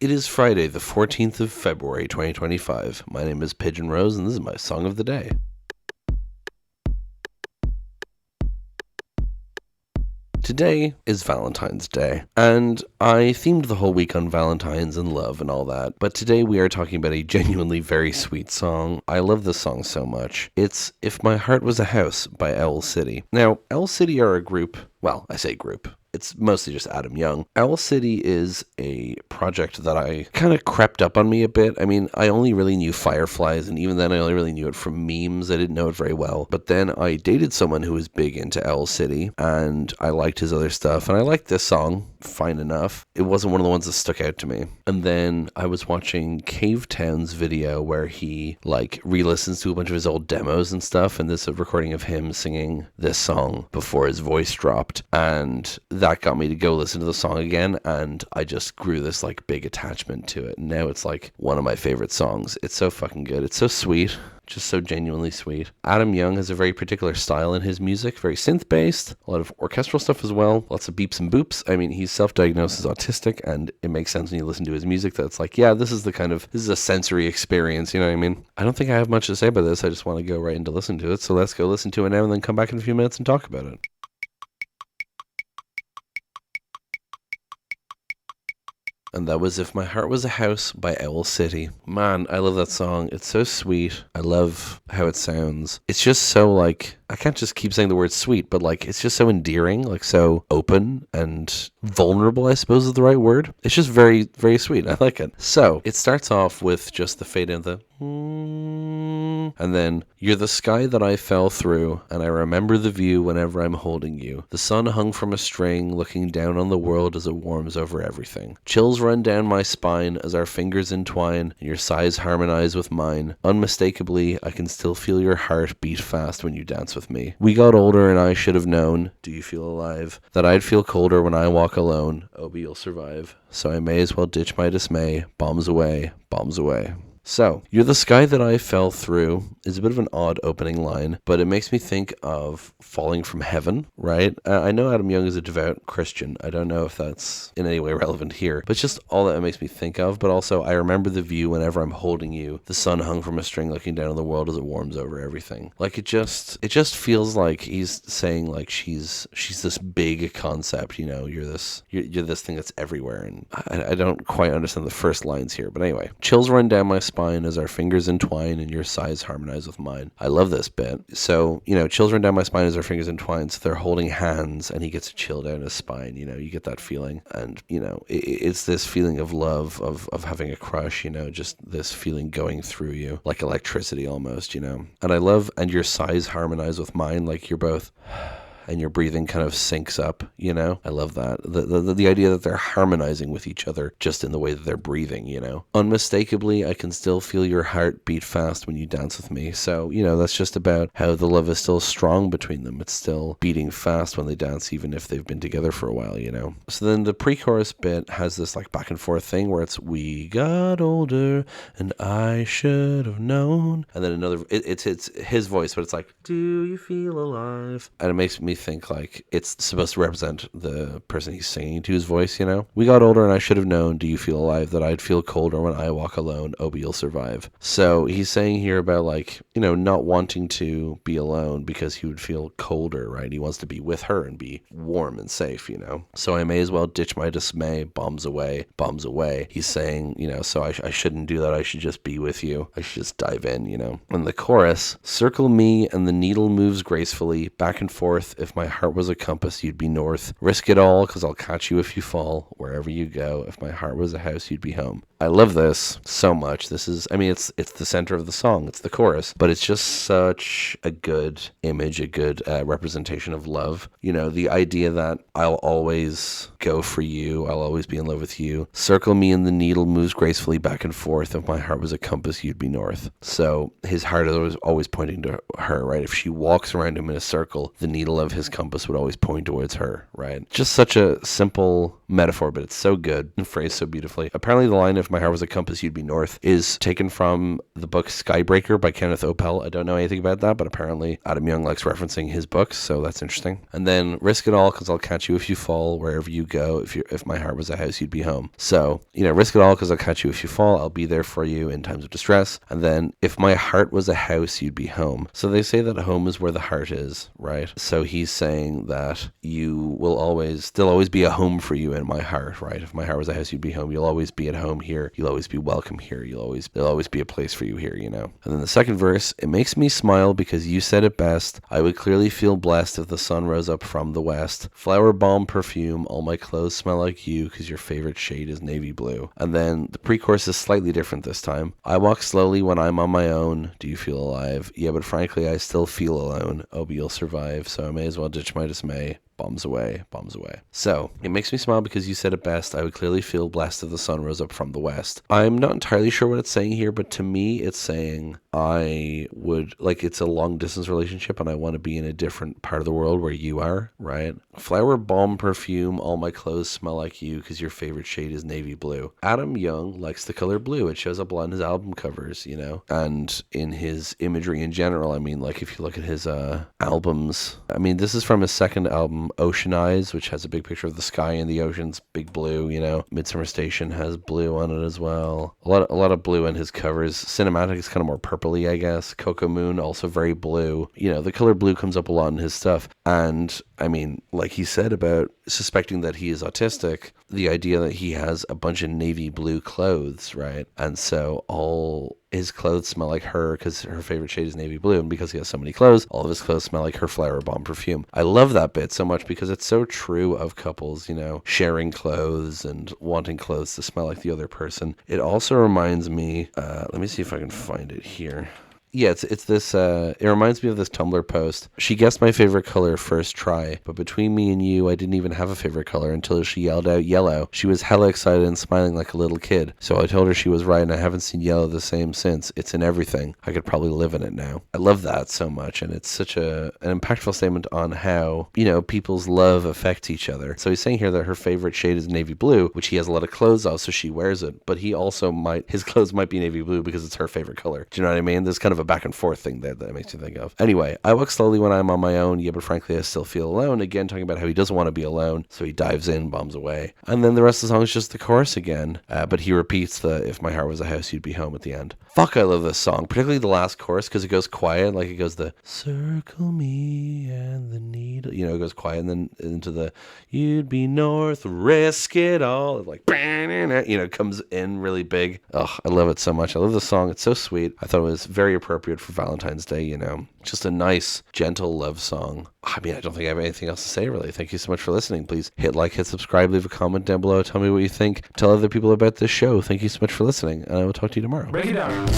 It is Friday, the 14th of February, 2025. My name is Pigeon Rose, and this is my song of the day. Today is Valentine's Day, and I themed the whole week on Valentine's and love and all that, but today we are talking about a genuinely very sweet song. I love this song so much. It's If My Heart Was a House by Owl City. Now, Owl City are a group, well, I say group. It's mostly just Adam Young. Owl City is a project that I kind of crept up on me a bit. I mean, I only really knew Fireflies, and even then I only really knew it from memes. I didn't know it very well. But then I dated someone who was big into Owl City, and I liked his other stuff, and I liked this song fine enough. It wasn't one of the ones that stuck out to me. And then I was watching Cave Town's video where he, re-listens to a bunch of his old demos and stuff, and this is a recording of him singing this song before his voice dropped, and that got me to go listen to the song again, and I just grew this big attachment to it. And now it's one of my favorite songs. It's so fucking good. It's so sweet. Just so genuinely sweet. Adam Young has a very particular style in his music, very synth-based, a lot of orchestral stuff as well, lots of beeps and boops. I mean, he's self-diagnosed as autistic, and it makes sense when you listen to his music that it's this is a sensory experience, you know what I mean? I don't think I have much to say about this. I just want to go right into listen to it, so let's go listen to it now and then come back in a few minutes and talk about it. And that was If My Heart Was a House by Owl City. Man, I love that song. It's so sweet. I love how it sounds. It's just so I can't just keep saying the word sweet, but it's just so endearing, so open and vulnerable, I suppose is the right word. It's just very, very sweet. I like it. So it starts off with just the fade in, the and then you're the sky that I fell through, and I remember the view whenever I'm holding you. The sun hung from a string, looking down on the world as it warms over everything. Chills run down my spine as our fingers entwine, and your sighs harmonize with mine. Unmistakably, I can still feel your heart beat fast when you dance with me. We got older and I should have known, do you feel alive, that I'd feel colder when I walk alone. Oh, but you'll survive. So I may as well ditch my dismay. Bombs away, bombs away. So, you're the sky that I fell through is a bit of an odd opening line, but it makes me think of falling from heaven, right? I know Adam Young is a devout Christian. I don't know if that's in any way relevant here, but it's just all that it makes me think of. But also, I remember the view whenever I'm holding you. The sun hung from a string looking down on the world as it warms over everything. It just feels like he's saying she's this big concept, you're this thing that's everywhere. And I don't quite understand the first lines here, but anyway. Chills run down my spine as our fingers entwine and your sighs harmonize with mine. I love this bit. So, chills run down my spine as our fingers entwine, so they're holding hands and he gets a chill down his spine, you get that feeling. And, it's this feeling of love, of having a crush, just this feeling going through you, like electricity almost, And I love, and your sighs harmonize with mine, you're both... and your breathing kind of syncs up, I love that. The idea that they're harmonizing with each other just in the way that they're breathing, Unmistakably, I can still feel your heart beat fast when you dance with me. So, that's just about how the love is still strong between them. It's still beating fast when they dance, even if they've been together for a while, So then the pre-chorus bit has this back and forth thing where it's, we got older and I should have known. And then another, it's his voice, but it's do you feel alive? And it makes me think it's supposed to represent the person he's singing to, his voice, We got older and I should have known, do you feel alive, that I'd feel colder when I walk alone, oh, but you'll survive. So he's saying here about not wanting to be alone because he would feel colder, right? He wants to be with her and be warm and safe, So I may as well ditch my dismay, bombs away, bombs away. He's saying, so I shouldn't do that. I should just be with you. I should just dive in, And the chorus, circle me and the needle moves gracefully back and forth. If my heart was a compass, you'd be north. Risk it all, cause I'll catch you if you fall. Wherever you go, if my heart was a house, you'd be home. I love this so much. This is, it's the center of the song. It's the chorus, but it's just such a good image, a good representation of love. The idea that I'll always go for you. I'll always be in love with you. Circle me and the needle moves gracefully back and forth. If my heart was a compass, you'd be north. So his heart is always pointing to her, right? If she walks around him in a circle, the needle of his compass would always point towards her, right? Just such a simple metaphor, but it's so good and phrased so beautifully. Apparently the line, if my heart was a compass, you'd be north, is taken from the book Skybreaker by Kenneth Opel. I don't know anything about that, but apparently Adam Young likes referencing his books, so that's interesting. And then risk it all because I'll catch you if you fall, wherever you go. If my heart was a house, you'd be home. So, risk it all because I'll catch you if you fall. I'll be there for you in times of distress. And then if my heart was a house, you'd be home. So they say that home is where the heart is, right? So he's saying that there'll always be a home for you in my heart, right? If my heart was a house, you'd be home. You'll always be at home here. You'll always be welcome here. There'll always be a place for you here, And then the second verse, it makes me smile because you said it best. I would clearly feel blessed if the sun rose up from the west. Flower balm perfume, all my clothes smell like you because your favorite shade is navy blue. And then the pre-chorus is slightly different this time. I walk slowly when I'm on my own. Do you feel alive? Yeah, but frankly, I still feel alone. Oh, but you'll survive, so I may as well ditch my dismay. Bombs away, bombs away. So, it makes me smile because you said it best. I would clearly feel blessed if the sun rose up from the west. I'm not entirely sure what it's saying here, but to me, it's saying it's a long distance relationship and I want to be in a different part of the world where you are, right? Flower balm perfume, all my clothes smell like you because your favorite shade is navy blue. Adam Young likes the color blue. It shows up a lot in his album covers, and in his imagery in general. I mean, like if you look at his albums, I mean, this is from his second album, Ocean Eyes, which has a big picture of the sky and the oceans, big blue, Midsummer Station has blue on it as well. A lot of blue in his covers. Cinematic is kind of more purpley, I guess. Cocoa Moon, also very blue. The color blue comes up a lot in his stuff. And I mean, like he said about suspecting that he is autistic, the idea that he has a bunch of navy blue clothes, right? And so all his clothes smell like her because her favorite shade is navy blue, and because he has so many clothes, all of his clothes smell like her flower bomb perfume. I love that bit so much because it's so true of couples, sharing clothes and wanting clothes to smell like the other person. It also reminds me, let me see if I can find it here. Yeah, it's this, it reminds me of this Tumblr post. She guessed my favorite color first try, but between me and you, I didn't even have a favorite color until she yelled out yellow. She was hella excited and smiling like a little kid. So I told her she was right and I haven't seen yellow the same since. It's in everything. I could probably live in it now. I love that so much, and it's such an impactful statement on how, people's love affects each other. So he's saying here that her favorite shade is navy blue, which he has a lot of clothes of, so she wears it, but he also his clothes might be navy blue because it's her favorite color. Do you know what I mean? There's kind of a back and forth thing there that makes you think of. Anyway, I walk slowly when I'm on my own. Yeah, but frankly, I still feel alone. Again, talking about how he doesn't want to be alone. So he dives in, bombs away. And then the rest of the song is just the chorus again. But he repeats the, if my heart was a house, you'd be home at the end. Fuck, I love this song, particularly the last chorus because it goes quiet. Like it goes the circle me and the needle. It goes quiet and then into the you'd be north, risk it all. Like, comes in really big. Oh, I love it so much. I love the song. It's so sweet. I thought it was very appropriate for Valentine's Day, just a nice, gentle love song. I mean, I don't think I have anything else to say, really. Thank you so much for listening. Please hit like, hit subscribe, leave a comment down below. Tell me what you think. Tell other people about this show. Thank you so much for listening, and I will talk to you tomorrow. Break it down.